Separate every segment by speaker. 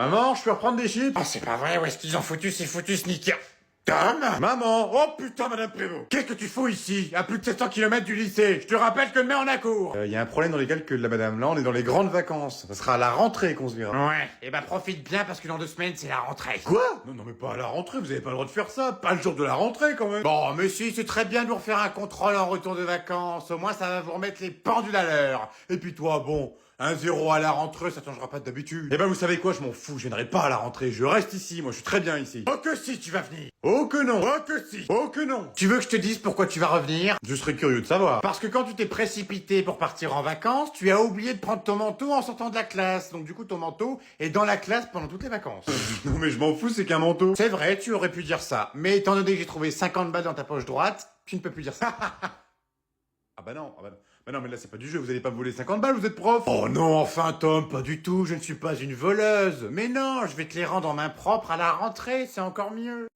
Speaker 1: Maman, je peux reprendre des chips?
Speaker 2: Oh, c'est pas vrai, où est-ce qu'ils ont foutu ces foutus sneakers? Tom?
Speaker 1: Maman! Oh putain, Madame Prévost! Qu'est-ce que tu fous ici, à plus de 700 km du lycée? Je te rappelle que demain on a cours! Y a un problème dans les calculs, là, madame. Là, on est dans les grandes vacances. Ça sera à la rentrée qu'on se verra.
Speaker 2: Ouais, et bah profite bien parce que dans 2 semaines, c'est la rentrée.
Speaker 1: Quoi? Non, mais pas à la rentrée, vous avez pas le droit de faire ça. Pas le jour de la rentrée, quand même.
Speaker 2: Bon, mais si, c'est très bien de vous refaire un contrôle en retour de vacances. Au moins, ça va vous remettre les pendules à l'heure.
Speaker 1: Et puis toi, bon, 1-0 à la rentrée, ça changera pas d'habitude. Eh ben, vous savez quoi, je m'en fous, je viendrai pas à la rentrée. Je reste ici, moi, je suis très bien ici.
Speaker 2: Oh que si, tu vas venir.
Speaker 1: Oh que non! Oh que si! Oh que non!
Speaker 2: Tu veux que je te dise pourquoi tu vas revenir?
Speaker 1: Je serais curieux de savoir.
Speaker 2: Parce que quand tu t'es précipité pour partir en vacances, tu as oublié de prendre ton manteau en sortant de la classe. Donc du coup, ton manteau est dans la classe pendant toutes les vacances.
Speaker 1: Non mais je m'en fous, c'est qu'un manteau.
Speaker 2: C'est vrai, tu aurais pu dire ça. Mais étant donné que j'ai trouvé 50 balles dans ta poche droite, tu ne peux plus dire ça.
Speaker 1: Ah bah non, bah non, mais là c'est pas du jeu, vous allez pas me voler 50 balles, vous êtes prof.
Speaker 2: Oh non, enfin Tom, pas du tout, je ne suis pas une voleuse. Mais non, je vais te les rendre en main propre à la rentrée, c'est encore mieux.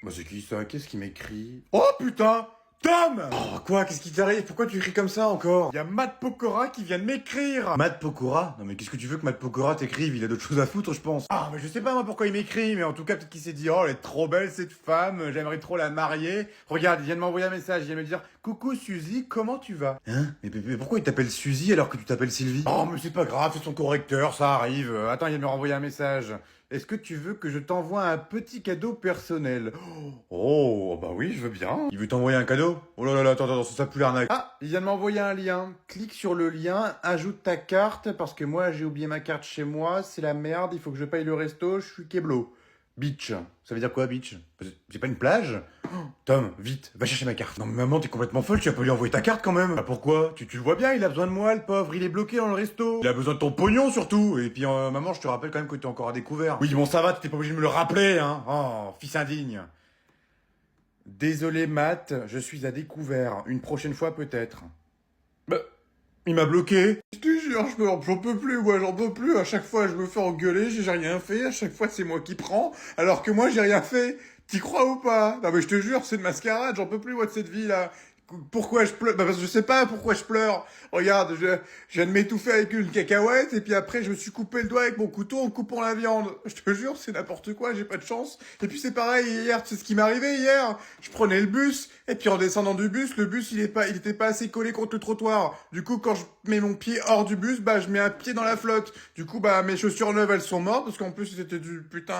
Speaker 1: Bah c'est qui ça? Qu'est-ce qui m'écrit? Oh putain! Tom! Oh quoi? Qu'est-ce qui t'arrive? Pourquoi tu cries comme ça encore? Y a Matt Pokora qui vient de m'écrire! Matt Pokora? Non mais qu'est-ce que tu veux que Matt Pokora t'écrive? Il a d'autres choses à foutre, je pense. Ah mais je sais pas moi pourquoi il m'écrit, mais en tout cas peut-être qu'il s'est dit oh elle est trop belle cette femme, j'aimerais trop la marier. Regarde, il vient de m'envoyer un message, il vient me dire coucou Suzy, comment tu vas? Hein? Mais pourquoi il t'appelle Suzy alors que tu t'appelles Sylvie? Oh mais c'est pas grave, c'est son correcteur, ça arrive. Attends, il vient de me renvoyer un message. Est-ce que tu veux que je t'envoie un petit cadeau personnel? Oh, bah oui, je veux bien. Il veut t'envoyer un cadeau? Oh là là, attends, ça pue l'arnaque. Ah, il vient de m'envoyer un lien. Clique sur le lien, ajoute ta carte, parce que moi, j'ai oublié ma carte chez moi, c'est la merde, il faut que je paye le resto, je suis keblo. Beach. Ça veut dire quoi, beach? C'est pas une plage? Tom, vite, va chercher ma carte. Non mais maman, t'es complètement folle, tu vas pas lui envoyer ta carte quand même. Bah pourquoi? Tu le vois bien, il a besoin de moi, le pauvre, il est bloqué dans le resto. Il a besoin de ton pognon surtout. Et puis maman, je te rappelle quand même que t'es encore à découvert. Oui bon ça va, t'étais pas obligé de me le rappeler, hein. Oh, fils indigne. Désolé Matt, je suis à découvert. Une prochaine fois peut-être. Bah, il m'a bloqué. Je te jure, j'en peux plus, moi, j'en peux plus. À chaque fois, je me fais engueuler, j'ai rien fait. À chaque fois, c'est moi qui prends, alors que moi, j'ai rien fait. T'y crois ou pas? Non mais je te jure, c'est une mascarade, j'en peux plus moi de cette vie-là. Pourquoi je pleure? Bah parce que je sais pas pourquoi je pleure. Regarde, je viens de m'étouffer avec une cacahuète et puis après je me suis coupé le doigt avec mon couteau en coupant la viande. Je te jure, c'est n'importe quoi, j'ai pas de chance. Et puis c'est pareil, hier, tu sais ce qui m'est arrivé hier? Je prenais le bus et puis en descendant du bus, le bus il était pas assez collé contre le trottoir. Du coup quand je mets mon pied hors du bus, bah je mets un pied dans la flotte. Du coup bah mes chaussures neuves elles sont mortes parce qu'en plus c'était du putain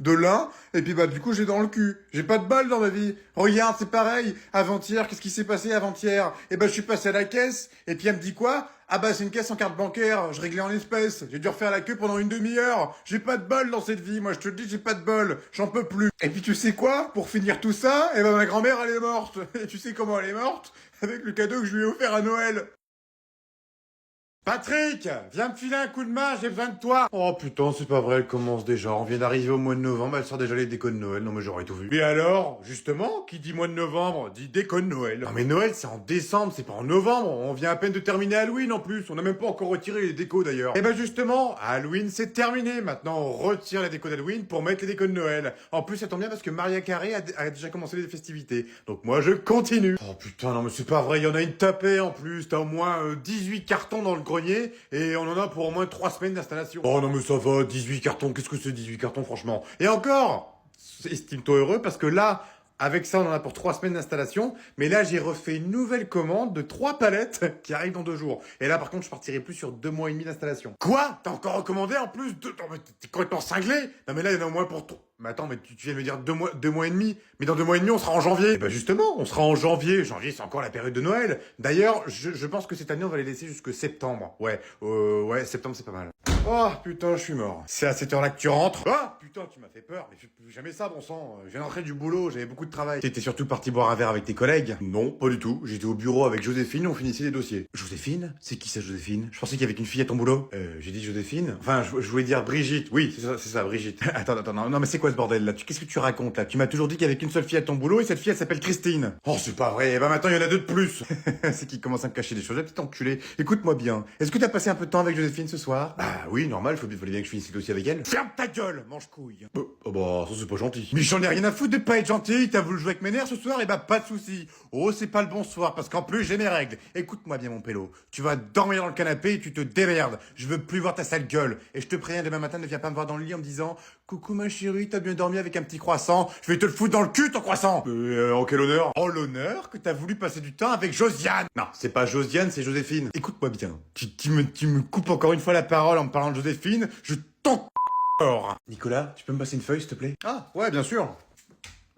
Speaker 1: de lin et puis bah du coup j'ai dans le cul. J'ai pas de balle dans ma vie. Regarde, c'est pareil. Avant-hier, qu'est-ce qui s'est passé avant-hier? Eh ben, je suis passé à la caisse, et puis elle me dit quoi? Ah bah, c'est une caisse en carte bancaire, je réglais en espèces. J'ai dû refaire la queue pendant une demi-heure. J'ai pas de bol dans cette vie, moi, je te le dis, j'ai pas de bol. J'en peux plus. Et puis, tu sais quoi? Pour finir tout ça, eh ben, ma grand-mère, elle est morte. Et tu sais comment elle est morte? Avec le cadeau que je lui ai offert à Noël. Patrick, viens me filer un coup de main, j'ai besoin de toi. Oh putain, c'est pas vrai, elle commence déjà. On vient d'arriver au mois de novembre, elle sort déjà les décos de Noël. Non mais j'aurais tout vu. Mais alors, justement, qui dit mois de novembre, dit déco de Noël. Non mais Noël, c'est en décembre, c'est pas en novembre. On vient à peine de terminer Halloween en plus. On n'a même pas encore retiré les décos d'ailleurs. Et ben justement, Halloween, c'est terminé. Maintenant, on retire les décos d'Halloween pour mettre les décos de Noël. En plus, ça tombe bien parce que Maria Carré a déjà commencé les festivités. Donc moi, je continue. Oh putain, non mais c'est pas vrai, il y en a une tapée en plus. T'as au moins 18 cartons dans le grenier et on en a pour au moins 3 semaines d'installation. Oh non mais ça va, 18 cartons, qu'est-ce que c'est 18 cartons franchement? Et encore, estime-toi heureux parce que là, avec ça on en a pour 3 semaines d'installation, mais là j'ai refait une nouvelle commande de 3 palettes qui arrivent dans 2 jours. Et là par contre je partirai plus sur 2 mois et demi d'installation. Quoi? T'as encore recommandé en plus de... Non mais t'es complètement cinglé? Non mais là il y en a au moins pour... Mais attends, mais tu viens de me dire 2 mois et demi. Mais dans 2 mois et demi, on sera en janvier. Eh ben justement, on sera en janvier. Janvier, c'est encore la période de Noël. D'ailleurs, je pense que cette année, on va les laisser jusque septembre. Ouais, septembre, c'est pas mal. Oh, putain, je suis mort. C'est à cette heure-là que tu rentres. Ah, putain, tu m'as fait peur. Mais fais plus jamais ça, bon sang. Je viens d'entrer du boulot, j'avais beaucoup de travail. T'étais surtout parti boire un verre avec tes collègues? Non, pas du tout. J'étais au bureau avec Joséphine, on finissait les dossiers. Joséphine? C'est qui ça, Joséphine? Je pensais qu'il y avait qu'une fille à ton boulot. J'ai dit Joséphine. Enfin, je voulais dire Brigitte. Oui, c'est ça, Brigitte. attends, non, mais c'est quoi ce bordel là? Qu'est-ce que tu racontes là? Tu m'as toujours dit qu'il y avait qu'une seule fille à ton boulot et cette fille elle s'appelle Christine. Oh c'est pas vrai, et ben maintenant il y en a 2 de plus. C'est qui commence à me cacher des choses, petit enculé. Écoute-moi bien, est-ce que t'as passé un peu de temps avec Joséphine ce soir? Bah oui, normal, fallait bien que je finisse le dossier avec elle. Ferme ta gueule, mange couille. Oh bah, ça c'est pas gentil. Mais j'en ai rien à foutre de pas être gentil, t'as voulu jouer avec mes nerfs ce soir, et bah pas de soucis. Oh, c'est pas le bon soir, parce qu'en plus j'ai mes règles. Écoute-moi bien mon pélo, tu vas dormir dans le canapé et tu te démerdes. Je veux plus voir ta sale gueule. Et je te préviens, demain matin, ne viens pas me voir dans le lit en me disant « Coucou ma chérie, t'as bien dormi avec un petit croissant ?» Je vais te le foutre dans le cul ton croissant. En quel honneur? En l'honneur que t'as voulu passer du temps avec Josiane. Non, c'est pas Josiane, c'est Joséphine. Écoute-moi bien, tu me coupes encore une fois la parole en me parlant de Joséphine, je t'en... Nicolas, tu peux me passer une feuille, s'il te plaît? Ah, ouais, bien sûr.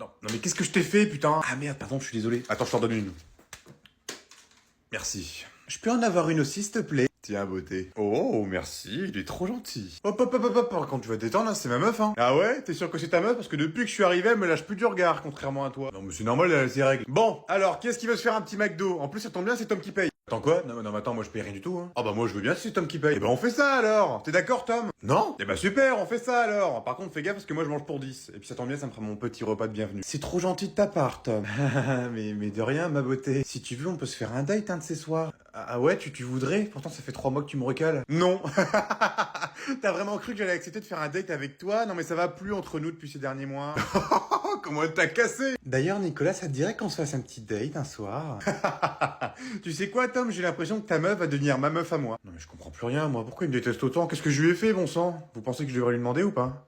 Speaker 1: Non, mais qu'est-ce que je t'ai fait, putain? Ah merde, pardon, je suis désolé. Attends, je t'en donne une. Merci. Je peux en avoir une aussi, s'il te plaît? Tiens, beauté. Oh, merci, il est trop gentil. Hop, hop, hop, hop, hop, par contre, tu vas te détendre, là, c'est ma meuf, hein. Ah ouais? T'es sûr que c'est ta meuf? Parce que depuis que je suis arrivé, elle me lâche plus du regard, contrairement à toi. Non, mais c'est normal, elle a ses règles. Bon, alors, qui est-ce qui veut se faire un petit McDo? En plus, ça tombe bien, c'est Tom qui paye. Attends quoi? Non, mais attends, moi je paye rien du tout, hein. Ah bah moi je veux bien si c'est Tom qui paye. Eh ben on fait ça alors. T'es d'accord, Tom? Non? Eh ben super, on fait ça alors. Par contre, fais gaffe parce que moi je mange pour 10. Et puis ça tombe bien, ça me fera mon petit repas de bienvenue. C'est trop gentil de ta part, Tom. mais de rien, ma beauté. Si tu veux, on peut se faire un date un de ces soirs. Ah ouais, tu voudrais? Pourtant ça fait 3 mois que tu me recales. Non. T'as vraiment cru que j'allais accepter de faire un date avec toi? Non mais ça va plus entre nous depuis ces derniers mois. Comment t'as cassé? D'ailleurs, Nicolas, ça te dirait qu'on se fasse un petit date un soir? Tu sais quoi, Tom? J'ai l'impression que ta meuf va devenir ma meuf à moi. Non mais je comprends plus rien, moi. Pourquoi il me déteste autant? Qu'est-ce que je lui ai fait, bon sang? Vous pensez que je devrais lui demander ou pas?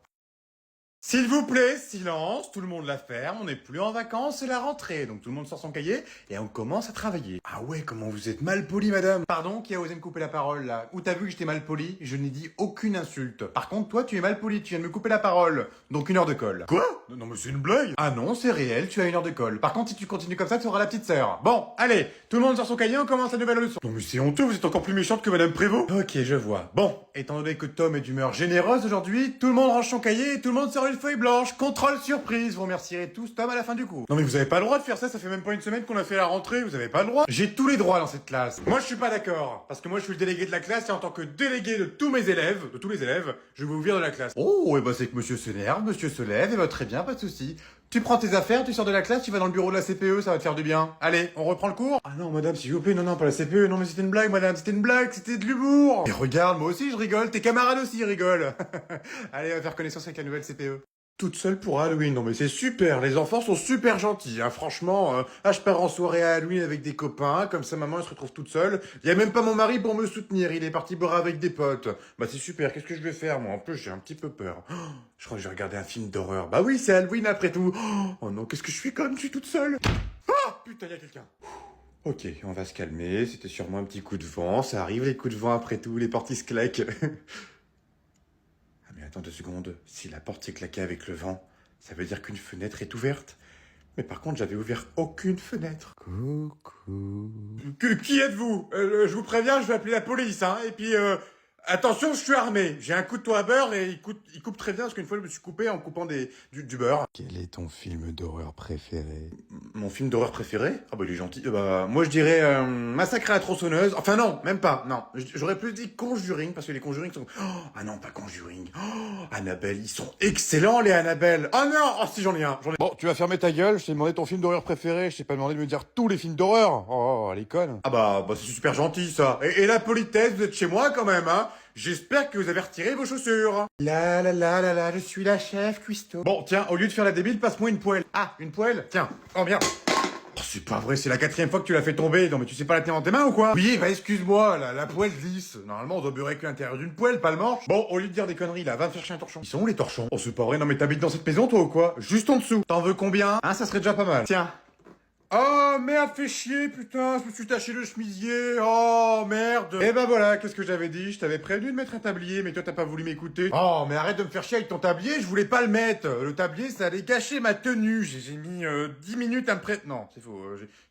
Speaker 1: S'il vous plaît, silence, tout le monde la ferme, on n'est plus en vacances, c'est la rentrée, donc tout le monde sort son cahier et on commence à travailler. Ah ouais, comment vous êtes mal poli, madame. Pardon, qui a osé me couper la parole, là? Où t'as vu que j'étais mal poli? Je n'ai dit aucune insulte. Par contre, toi, tu es mal poli, tu viens de me couper la parole. Donc 1 heure de colle. Quoi? Non mais c'est une blague. Ah non, c'est réel, tu as 1 heure de colle. Par contre, si tu continues comme ça, tu auras la petite sœur. Bon, allez, tout le monde sort son cahier, on commence la nouvelle leçon. Non mais c'est honteux, vous êtes encore plus méchante que madame Prévost. Ok, je vois. Bon, étant donné que Tom est d'humeur généreuse aujourd'hui, tout le monde range son cahier et tout le monde sort une feuille blanche. Contrôle surprise, vous remercierez tous Tom à la fin du cours. Non mais vous avez pas le droit de faire ça fait même pas une semaine qu'on a fait la rentrée, vous avez pas le droit. J'ai tous les droits dans cette classe. Moi je suis pas d'accord, parce que moi je suis le délégué de la classe et en tant que délégué de tous les élèves, je vais vous virer de la classe. Oh, et bah c'est que monsieur s'énerve, monsieur se lève, et bah très bien, pas de souci. Tu prends tes affaires, tu sors de la classe, tu vas dans le bureau de la CPE, ça va te faire du bien. Allez, on reprend le cours? Ah non, madame, s'il vous plaît, non, pas la CPE, non mais c'était une blague, madame, c'était une blague, c'était de l'humour. Et regarde, moi aussi je rigole, tes camarades aussi rigolent. Allez, on va faire connaissance avec la nouvelle CPE. Toute seule pour Halloween, non mais c'est super, les enfants sont super gentils, hein, franchement, je pars en soirée à Halloween avec des copains, comme ça maman elle se retrouve toute seule, il y a même pas mon mari pour me soutenir, il est parti boire avec des potes. Bah c'est super, qu'est-ce que je vais faire moi? En plus j'ai un petit peu peur. Oh, je crois que j'ai regardé un film d'horreur. Bah oui, c'est Halloween après tout. Oh non, qu'est-ce que je fais quand même, je suis toute seule. Ah putain, il y a quelqu'un. Ok, on va se calmer, c'était sûrement un petit coup de vent, ça arrive les coups de vent après tout, les portes ils se claquent. Mais attends 2 secondes, si la porte s'est claquée avec le vent, ça veut dire qu'une fenêtre est ouverte. Mais par contre, j'avais ouvert aucune fenêtre. Coucou. Qui êtes-vous? Je vous préviens, je vais appeler la police, hein. Et puis, attention, je suis armé. J'ai un couteau à beurre et il coupe très bien parce qu'une fois, je me suis coupé en coupant du beurre. Quel est ton film d'horreur préféré? Mon film d'horreur préféré? Ah bah il est gentil. Bah moi je dirais Massacre à la tronçonneuse. Enfin non, même pas. Non, j'aurais plus dit Conjuring parce que les Conjuring sont... Oh, ah non, pas Conjuring. Oh, Annabelle, ils sont excellents les Annabelle. Oh non, oh si j'en ai un. Bon, tu vas fermer ta gueule. Je t'ai demandé ton film d'horreur préféré. Je t'ai pas demandé de me dire tous les films d'horreur. Oh, elle est conne. Ah bah c'est super gentil ça. Et la politesse, vous êtes chez moi quand même, hein. J'espère que vous avez retiré vos chaussures. La, je suis la chef, cuistot. Bon, tiens, au lieu de faire la débile, passe-moi une poêle. Ah, une poêle? Tiens, oh bien. Oh, c'est pas vrai, c'est la 4e fois que tu l'as fait tomber. Non mais tu sais pas la tenir dans tes mains ou quoi? Oui, bah excuse-moi, la poêle glisse. Normalement, on doit beurrer que l'intérieur d'une poêle, pas le manche. Bon, au lieu de dire des conneries, là, va me chercher un torchon. Ils sont où les torchons? Oh, c'est pas vrai, non mais t'habites dans cette maison, toi ou quoi? Juste en dessous. T'en veux combien? Hein, ça serait déjà pas mal. Tiens. Oh merde, fais chier, putain, je me suis taché le chemisier, oh merde. Eh ben voilà, qu'est-ce que j'avais dit? Je t'avais prévenu de mettre un tablier, mais toi t'as pas voulu m'écouter. Oh mais arrête de me faire chier avec ton tablier, je voulais pas le mettre. Le tablier, ça allait gâcher ma tenue. J'ai mis 10 minutes à me préparer. Non, c'est faux,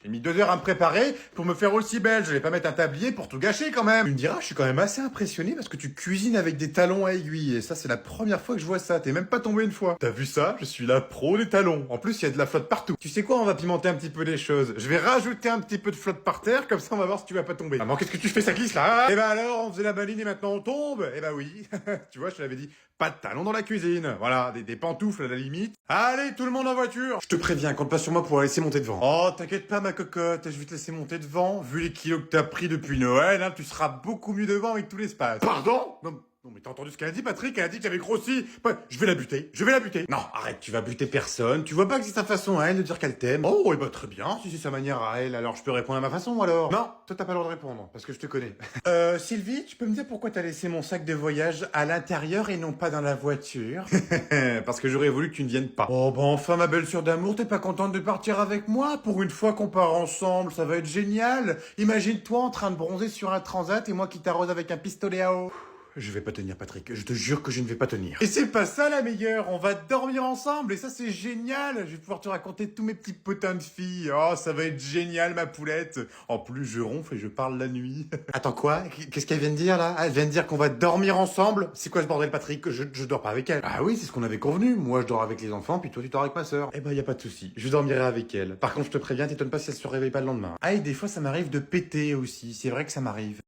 Speaker 1: j'ai mis 2 heures à me préparer pour me faire aussi belle. Je vais pas mettre un tablier pour tout gâcher quand même. Tu me diras, je suis quand même assez impressionné parce que tu cuisines avec des talons à aiguille. Et ça, c'est la première fois que je vois ça, t'es même pas tombé une fois. T'as vu ça? Je suis la pro des talons. En plus, il y a de la flotte partout. Tu sais quoi, on va pimenter un petit peu les choses. Je vais rajouter un petit peu de flotte par terre, comme ça on va voir si tu vas pas tomber. Maman, qu'est-ce que tu fais, ça glisse là? Eh ben alors, on faisait la maline et maintenant on tombe? Eh ben oui. Tu vois, je te l'avais dit, pas de talons dans la cuisine. Voilà, des pantoufles à la limite. Allez, tout le monde en voiture. Je te préviens, compte pas sur moi pour la laisser monter devant. Oh, t'inquiète pas ma cocotte, je vais te laisser monter devant. Vu les kilos que t'as pris depuis Noël, hein, tu seras beaucoup mieux devant avec tout l'espace. Pardon? Non. Non mais t'as entendu ce qu'elle a dit, Patrick? Elle a dit que j'avais grossi. Je vais la buter, je vais la buter. Non, arrête, tu vas buter personne. Tu vois pas que c'est sa façon à elle de dire qu'elle t'aime? Oh, et bah très bien, si c'est sa manière à elle, alors je peux répondre à ma façon alors. Non, toi t'as pas le droit de répondre, parce que je te connais. Sylvie, tu peux me dire pourquoi t'as laissé mon sac de voyage à l'intérieur et non pas dans la voiture? Parce que j'aurais voulu que tu ne viennes pas. Oh bah enfin ma belle sœur d'amour, t'es pas contente de partir avec moi? Pour une fois qu'on part ensemble, ça va être génial. Imagine-toi en train de bronzer sur un transat et moi qui t'arrose avec un pistolet à eau. Je vais pas tenir, Patrick. Je te jure que je ne vais pas tenir. Et c'est pas ça la meilleure. On va dormir ensemble et ça c'est génial. Je vais pouvoir te raconter tous mes petits potins de filles. Oh, ça va être génial ma poulette. En plus, je ronfle et je parle la nuit. Attends quoi? Qu'est-ce qu'elle vient de dire là? Elle vient de dire qu'on va dormir ensemble? C'est quoi ce bordel, Patrick? Je dors pas avec elle. Ah oui, c'est ce qu'on avait convenu. Moi, je dors avec les enfants, puis toi, tu dors avec ma sœur. Eh ben, y a pas de souci. Je dormirai avec elle. Par contre, je te préviens, t'étonnes pas si elle se réveille pas le lendemain. Ah, et des fois, ça m'arrive de péter aussi. C'est vrai que ça m'arrive.